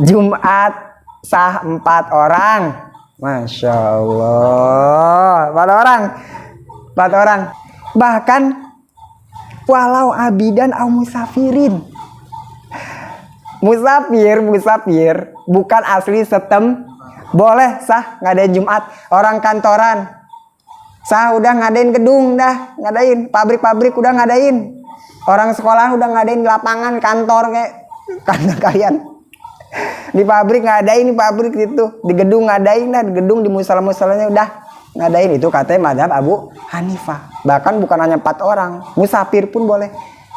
Jumat sah 4 orang. Masya Allah. 4 orang. 4 orang. Bahkan walau abidan au musafirin. Musafir bukan asli setem boleh sah ngadain Jumat. Orang kantoran sah udah ngadain gedung, dah ngadain pabrik-pabrik udah ngadain, orang sekolah udah ngadain lapangan kantor kayak kantor kalian. Di pabrik ngadain, di pabrik itu, di gedung ngadain, dah di gedung, di musola-musolanya udah ngadain. Itu katanya mazhab Abu Hanifah. Bahkan bukan hanya 4 orang, musafir pun boleh.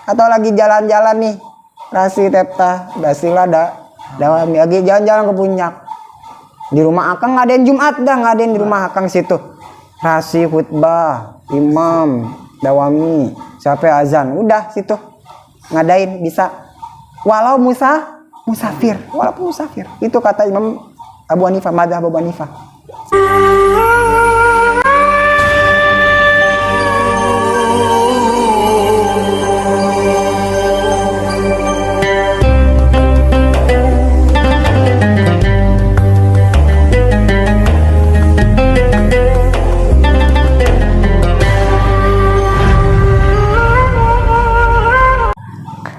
Atau lagi jalan-jalan nih, rasi tepta dasila dalam lagi jalan-jalan ke puncak, di rumah akang ngadain Jumat, dah ngadain di rumah akang situ, rasi khutbah, imam dawami sampai azan, udah situ ngadain bisa, walau musafir, walaupun musafir. Itu kata Imam Abu Hanifah, mazhab Abu Hanifah.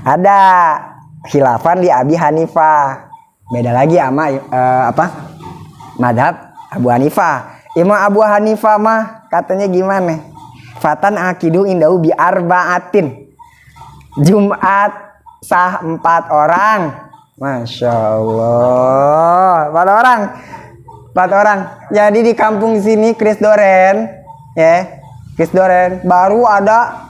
Ada khilafan di Abi Hanifah, beda lagi sama madhab Abu Hanifah. Imam Abu Hanifah mah katanya gimana? Fatan akidu indahu bi arbaatin. Jumat sah 4 orang. Masya Allah. 4 orang. 4 orang. Jadi di kampung sini Kris Doren, ya, Kris Doren baru ada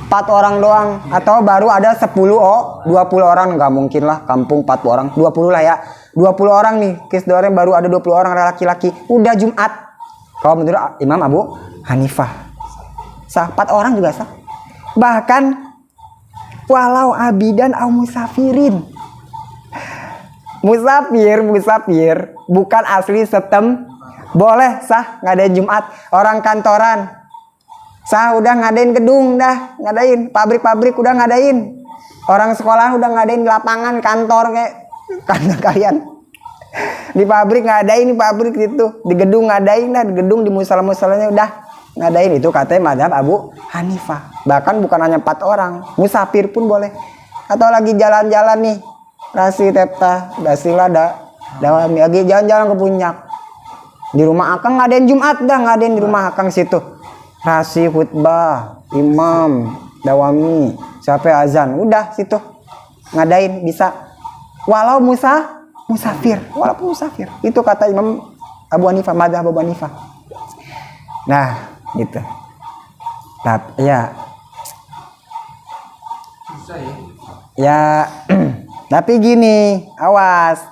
4 orang doang, atau baru ada 10 20 orang, nggak mungkin lah kampung 40 orang, 20 lah ya, 20 orang nih Kris Doren baru ada 20 orang laki-laki, udah Jumat. Kalau menurut Imam Abu Hanifah sah, 4 orang juga sah. Bahkan walau abidan au musafirin. Musafir bukan asli setem boleh sah ngadain Jumat. Orang kantoran sah udah ngadain gedung, dah ngadain pabrik-pabrik udah ngadain, orang sekolah udah ngadain lapangan kantor kayak kantor kalian. Di pabrik ngadain, di pabrik itu, di gedung ngadain, dah di gedung, di musola-musolanya udah ngadain. Itu katanya mazhab Abu Hanifah. Bahkan bukan hanya 4 orang, musafir pun boleh. Atau lagi jalan-jalan nih, rasi tepta dasila dalam lagi jalan-jalan ke puncak, di rumah akang ngadain Jumat, dah ngadain di rumah akang situ, rasi khutbah, imam dawami sampai azan, udah situ ngadain bisa, walau musafir, walaupun musafir. Itu kata Imam Abu Hanifah, mazhab Abu Hanifah. Nah gitu. Tapi ya tapi gini, awas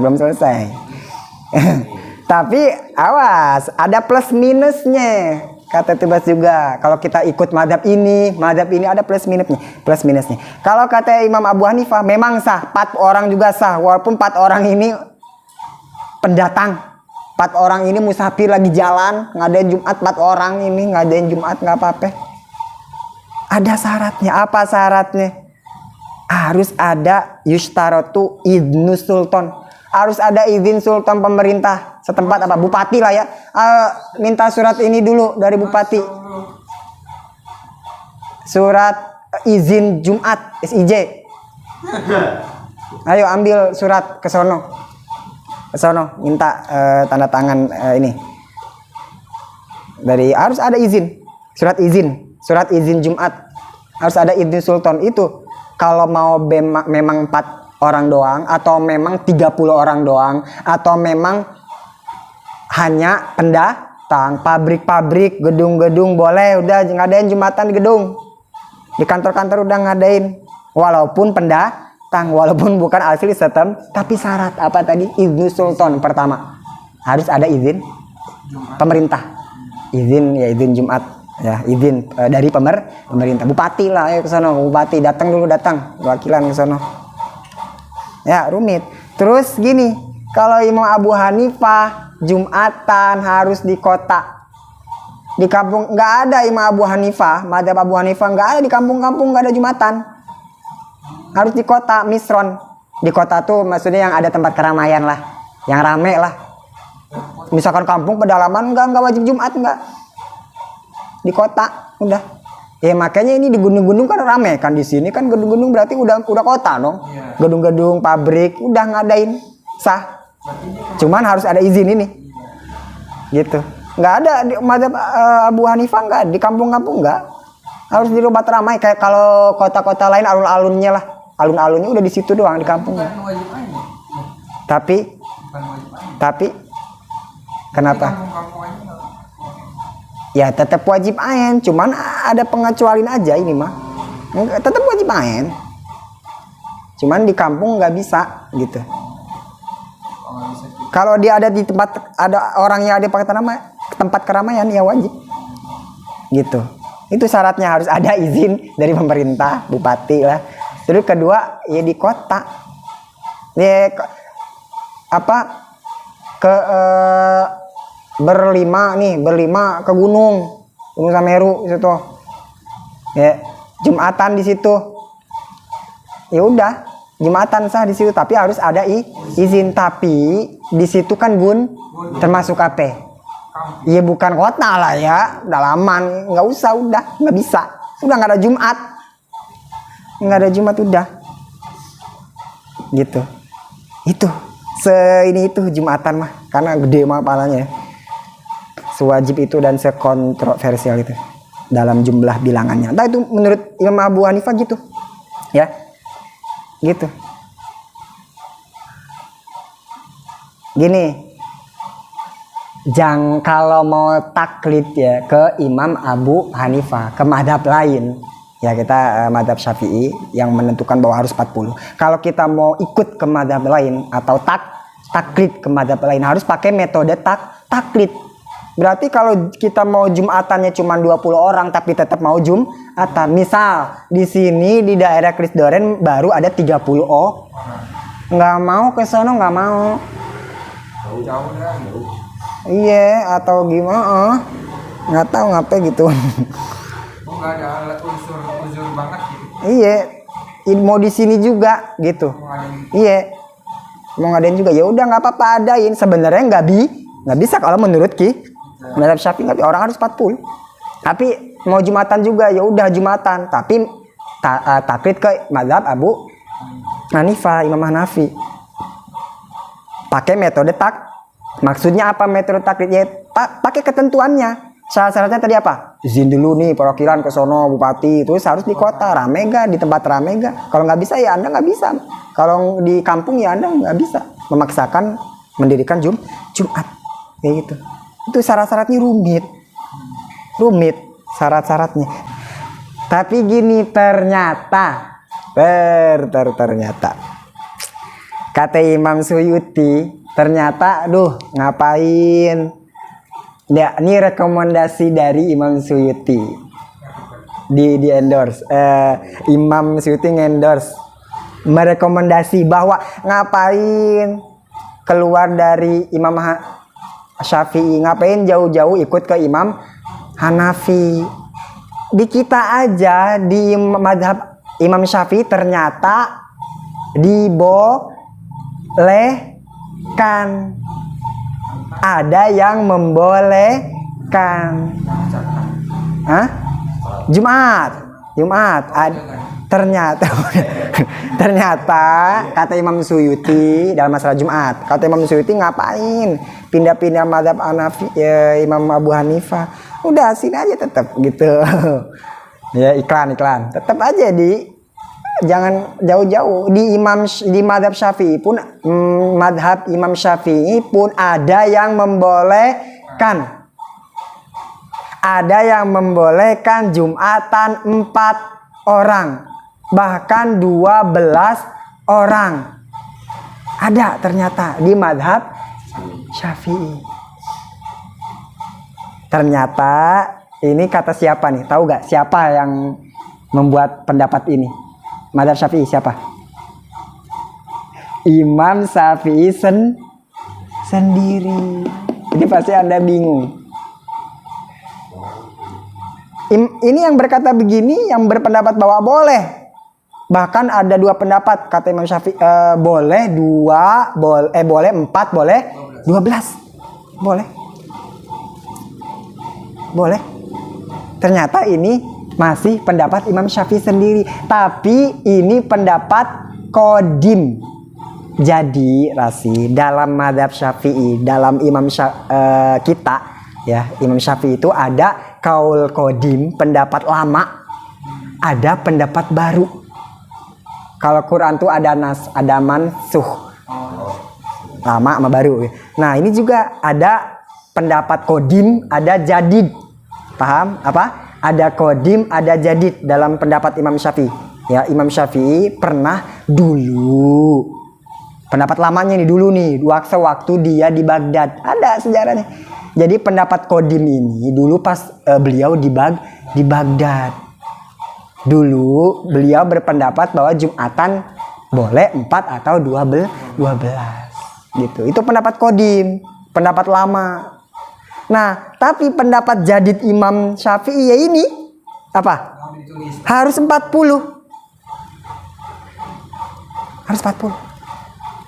belum selesai. Tapi awas, ada plus minusnya. Kata Tibas juga, kalau kita ikut madhab ini ada plus minusnya. Kalau kata Imam Abu Hanifah memang sah, 4 orang juga sah, walaupun 4 orang ini pendatang, 4 orang ini musafir lagi jalan ngadain Jumat, 4 orang ini ngadain Jumat nggak apa-apa. Ada syaratnya. Apa syaratnya? Harus ada yushtarotu idnu sultan, harus ada izin sultan pemerintah setempat, apa bupati lah ya, minta surat ini dulu dari bupati, surat izin Jumat, SIJ. Ayo ambil surat ke sono minta tanda tangan ini dari, harus ada izin, surat izin Jumat, harus ada izin sultan. Itu kalau mau memang 4 orang doang, atau memang 30 orang doang, atau memang hanya pendatang, pabrik-pabrik, gedung-gedung boleh, udah ngadain Jumatan di gedung, di kantor-kantor udah ngadain, walaupun pendatang, walaupun bukan asli setem. Tapi syarat apa tadi? Izin sultan. Pertama harus ada izin pemerintah, izin Jumat ya, izin dari pemerintah, bupati lah, ayo ke sana, bupati datang wakilan ke sana ya, rumit. Terus gini, kalau Imam Abu Hanifah Jumatan harus di kota, di kampung nggak ada. Imam Abu Hanifah, mazhab Abu Hanifah nggak ada di kampung-kampung, nggak ada Jumatan, harus di kota. Misron Di kota tuh maksudnya yang ada tempat keramaian lah, yang rame lah. Misalkan kampung pedalaman enggak wajib Jumat enggak. Di kota udah. Ya makanya ini di gunung-gunung kan rame kan, di sini kan gedung-gedung berarti udah kota dong. Gedung-gedung pabrik udah ngadain sah. Cuman harus ada izin ini. Gitu. Nggak ada di mazhab Abu Hanifah nggak, di kampung-kampung nggak. Harus di tempat ramai kayak kalau kota-kota lain alun-alunnya lah. Alun-alunnya udah di situ doang di kampungnya. Tapi kenapa? Ya tetap wajib ain, cuman ada pengecualian aja ini mah. Tetap wajib ain. Cuman di kampung nggak bisa gitu. Kalau dia ada di tempat ada orangnya ada pakai tempat keramaian ya wajib. Gitu. Itu syaratnya harus ada izin dari pemerintah, bupati lah. Terus kedua ya di kota. Ya berlima ke Gunung Semeru situ. Ya, Jumatan di situ. Ya udah, Jumatan sah di situ tapi harus ada izin. Tapi di situ kan termasuk apa? Iya bukan kota lah ya, dalaman, nggak usah udah, nggak bisa. Udah nggak ada Jumat. Nggak ada Jumat udah. Gitu. Itu. Ini itu Jumatan mah karena gede mah palanya ya. Sewajib itu dan sekontroversial itu dalam jumlah bilangannya. Nah itu menurut Imam Abu Hanifah gitu. Ya. Gitu. Gini. Kalau mau taklid ya ke Imam Abu Hanifah, ke madhab lain. Ya kita madhab Syafi'i yang menentukan bahwa harus 40. Kalau kita mau ikut ke madhab lain atau taklid ke madhab lain harus pakai metode taklid. Berarti kalau kita mau Jumatannya cuma 20 orang tapi tetap mau Jumatan. Misal di sini di daerah Krisdoren baru ada 30 nggak mau ke sono nggak mau. Jauh-jauh dah. Iya atau gimana? Nggak tahu ngapain gitu. Nggak ada unsur banget gitu. Iya, mau di sini juga gitu. Iya, mau ngadain juga ya udah nggak apa-apa adain. Sebenarnya nggak bisa kalau menurut madhab Syafi'i nggak, orang harus 40. Tapi mau Jumatan juga ya udah Jumatan. Tapi taklid ke madhab Abu Hanifah, Imam Hanafi. Pakai metode maksudnya apa metode taklidnya? Pakai ketentuannya. Syarat-syaratnya tadi apa? Izin dulu nih perwakilan ke sono bupati, terus harus di kota rame gak, di tempat rame gak. Kalau nggak bisa ya Anda nggak bisa. Kalau di kampung ya Anda nggak bisa memaksakan mendirikan Jumat kayak gitu. Itu syarat-syaratnya rumit syarat-syaratnya. Tapi gini ternyata kata Imam Suyuti ternyata ngapain. Ya, ini rekomendasi dari Imam Suyuti di endorse. Imam Suyuti endorse merekomendasi bahwa ngapain keluar dari Imam Syafi'i, ngapain jauh-jauh ikut ke Imam Hanafi. Di kita aja di madhab Imam Syafi'i ternyata dibolehkan. Ada yang membolehkan. Jumat. Ternyata kata Imam Suyuti dalam masalah Jumat. Kata Imam Suyuti ngapain pindah-pindah mazhab Imam Abu Hanifah. Udah sini aja tetap gitu. Ya iklan. Tetap aja jangan jauh-jauh di madhab Syafi'i pun madhab Imam Syafi'i pun ada yang membolehkan Jumatan 4 orang bahkan 12 orang ada ternyata di madhab Syafi'i. Ternyata ini kata siapa nih, tahu gak siapa yang membuat pendapat ini? Madhab Syafi'i siapa? Imam Syafi'i sendiri. Jadi pasti Anda bingung. Ini yang berkata begini, yang berpendapat bahwa Bahkan ada dua pendapat kata Imam Syafi'i, boleh 2, boleh 4, boleh 12. Boleh. Ternyata ini masih pendapat Imam Syafi'i sendiri, tapi ini pendapat qadim. Jadi Rasi, dalam mazhab Syafi'i, dalam kita ya, Imam Syafi'i itu ada kaul qadim, pendapat lama, ada pendapat baru. Kalau Quran tuh ada ada mansuh, lama sama baru. Nah, ini juga ada pendapat qadim, ada jadid. Paham apa? Ada qadim, ada jadid dalam pendapat Imam Syafi'i. Ya, Imam Syafi'i pernah dulu, pendapat lamanya nih dulu nih, waktu dia di Baghdad, ada sejarahnya. Jadi pendapat qadim ini dulu pas beliau di Baghdad. Dulu beliau berpendapat bahwa Jumatan boleh 4 atau 12 gitu. Itu pendapat qadim, pendapat lama. Nah, tapi pendapat jadid Imam Syafi'i ya ini apa? Harus 40. Harus 40.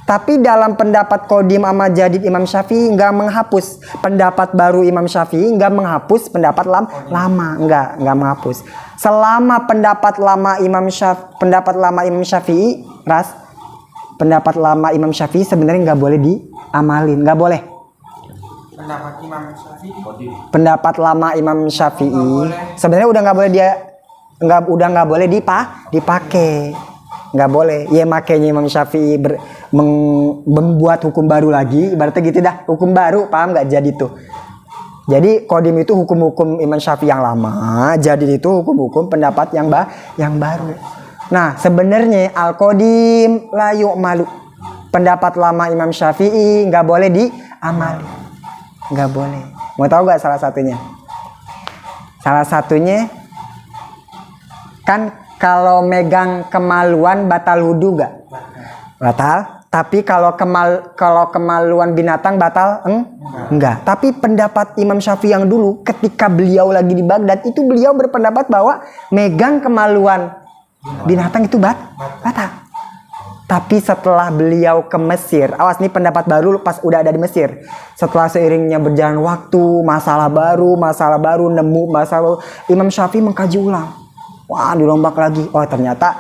Tapi dalam pendapat qadim sama jadid Imam Syafi'i enggak menghapus. Pendapat baru Imam Syafi'i enggak menghapus pendapat lama, enggak menghapus. Selama pendapat lama Imam Syafi'i, pendapat lama Imam Syafi'i sebenarnya enggak boleh diamalin, enggak boleh. Pendapat lama Imam Syafi'i sebenarnya udah nggak boleh nggak boleh dipakai, nggak boleh. Ya makanya Imam Syafi'i membuat hukum baru lagi, ibaratnya gitu dah, hukum baru, paham nggak? Jadi tuh, jadi qadim itu hukum-hukum Imam Syafi'i yang lama, jadi itu hukum-hukum pendapat yang baru. Nah, sebenarnya al qadim la yu'malu, pendapat lama Imam Syafi'i nggak boleh diamali. Nggak boleh. Mau tahu nggak salah satunya? Salah satunya kan kalau megang kemaluan batal wudu nggak? Batal. Tapi kalau kemaluan binatang batal enggak. Tapi pendapat Imam Syafi'i yang dulu ketika beliau lagi di Baghdad itu beliau berpendapat bahwa megang kemaluan binatang itu batal. Tapi setelah beliau ke Mesir, awas nih pendapat baru pas udah ada di Mesir. Setelah seiringnya berjalan waktu, masalah baru, nemu masalah, Imam Syafi'i mengkaji ulang. Wah, dirombak lagi. Oh, ternyata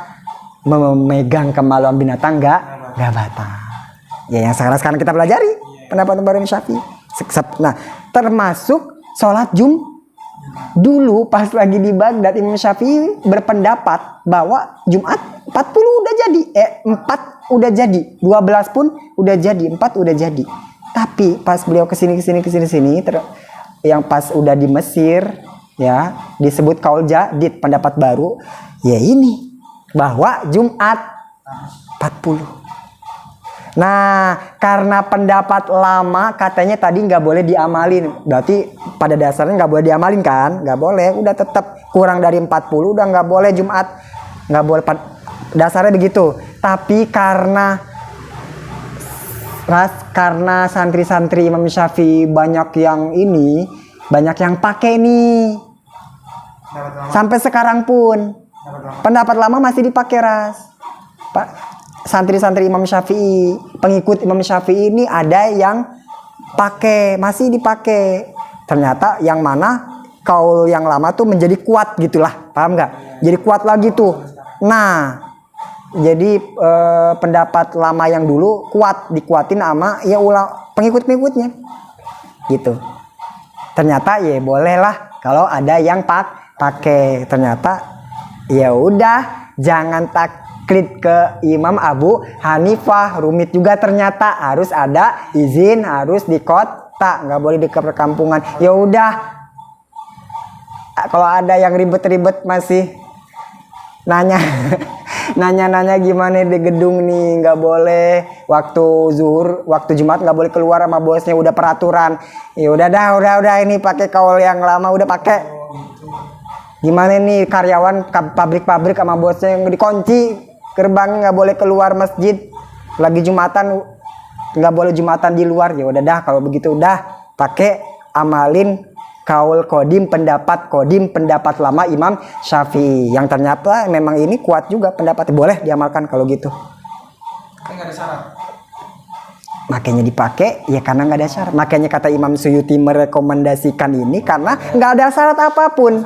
memegang kemaluan binatang enggak batal. Ya, yang sekarang kita pelajari pendapat baru Imam Syafi'i. Nah, termasuk sholat dulu pas lagi di Baghdad, Imam Syafi'i berpendapat bahwa Jumat 40 udah jadi, 4 udah jadi, 12 pun udah jadi, 4 udah jadi. Tapi pas beliau kesini, yang pas udah di Mesir, ya disebut kaul jadid, pendapat baru, ya ini bahwa Jumat 40. Nah, karena pendapat lama katanya tadi nggak boleh diamalin, berarti pada dasarnya nggak boleh diamalin kan? Nggak boleh, udah tetap kurang dari 40 udah nggak boleh Jumat, nggak boleh. Dasarnya begitu. Tapi karena santri-santri Imam Syafi'i banyak yang pakai nih. Sampai sekarang pun pendapat lama masih dipakai Pak. Santri-santri Imam Syafi'i, pengikut Imam Syafi'i ini ada yang masih dipakai. Ternyata yang mana kaul yang lama tuh menjadi kuat gitulah, paham nggak? Jadi kuat lagi tuh. Nah, jadi pendapat lama yang dulu dikuatin sama ya pengikut-pengikutnya gitu. Ternyata ya bolehlah kalau ada yang pakai. Ternyata ya udah, jangan taklid ke Imam Abu Hanifah, rumit juga ternyata, harus ada izin, harus di kota, nggak boleh di perkampungan. Ya udah, kalau ada yang ribet-ribet masih nanya gimana di gedung nih, nggak boleh waktu zuhur, waktu Jumat nggak boleh keluar sama bosnya, udah peraturan. Ya udah ini pakai kaul yang lama, udah pakai. Gimana nih karyawan pabrik sama bosnya yang dikunci gerbangnya, nggak boleh keluar masjid lagi Jumatan, nggak boleh Jumatan di luar. Ya udah dah, kalau begitu udah pakai amalin kaul kodim, pendapat lama Imam Syafi'i, yang ternyata memang ini kuat juga pendapat, boleh diamalkan kalau gitu. Nggak ada syarat. Makanya dipakai ya karena nggak ada syarat. Makanya kata Imam Suyuti merekomendasikan ini karena nggak ada syarat apapun,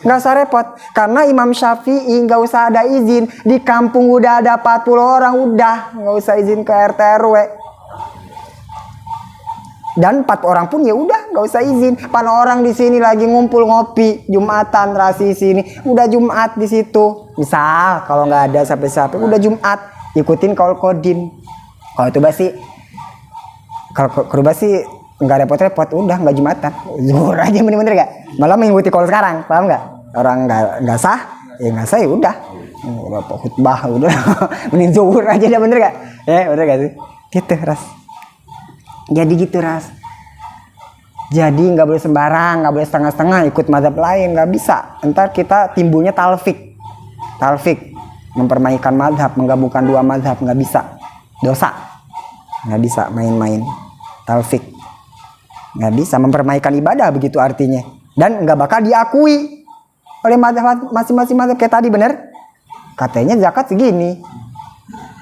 nggak usah repot. Karena Imam Syafi'i nggak usah ada izin, di kampung udah ada 40 orang, udah nggak usah izin ke RT RW. Dan 4 orang pun ya udah nggak usah izin. Pan orang di sini lagi ngumpul ngopi Jumatan rasi sini, udah Jumat di situ. Misal kalau nggak ada sampai udah Jumat, ikutin kaul kodim. Kalau itu sih, kalau kerubah sih nggak repot-repot, udah nggak Jumatan, zuhur aja bener-bener gak. Malah mengikuti kaul sekarang, paham nggak? Orang nggak sah, ya nggak sah ya udah khutbah udah mending zuhur aja, dah bener gak? Ya bener gak sih? Gitu ras. Jadi gitu ras. Jadi nggak boleh sembarang, nggak boleh setengah-setengah ikut mazhab lain, nggak bisa. Ntar kita timbulnya talfik, mempermainkan mazhab, menggabungkan 2 mazhab, nggak bisa, dosa, nggak bisa main-main, talfik, nggak bisa mempermainkan ibadah begitu artinya, dan nggak bakal diakui oleh mazhab masing-masing mazhab. Kayak tadi bener, katanya zakat segini,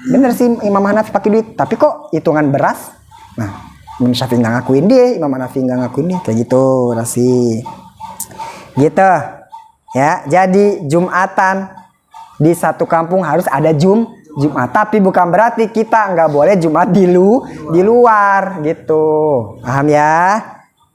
bener sih Imam Hanafi pakai duit, tapi kok hitungan beras, nah Imam Syafi'i nggak ngakuin dia, Imam Hanafi nggak ngakuin dia, kayak gitu rasi, gitu ya. Jadi Jumatan di satu kampung harus ada Jumat, tapi bukan berarti kita nggak boleh Jumat di luar gitu, paham ya?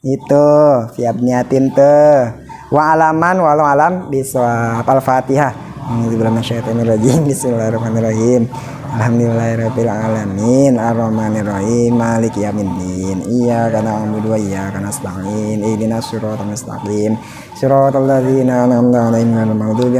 Itu siap niatin tuh. Wa alaman walau alam bisawab. Al-Fatihah. Bismillahirrahmanirrahim. Alhamdulillahirabbil alamin, arrahmanirrahim, maliki yaumiddin. Iyyaka na'budu wa iyyaka nasta'in. Ihdinas siratal mustaqim. Siratal ladzina an'amta 'alaihim ghairil maghdubi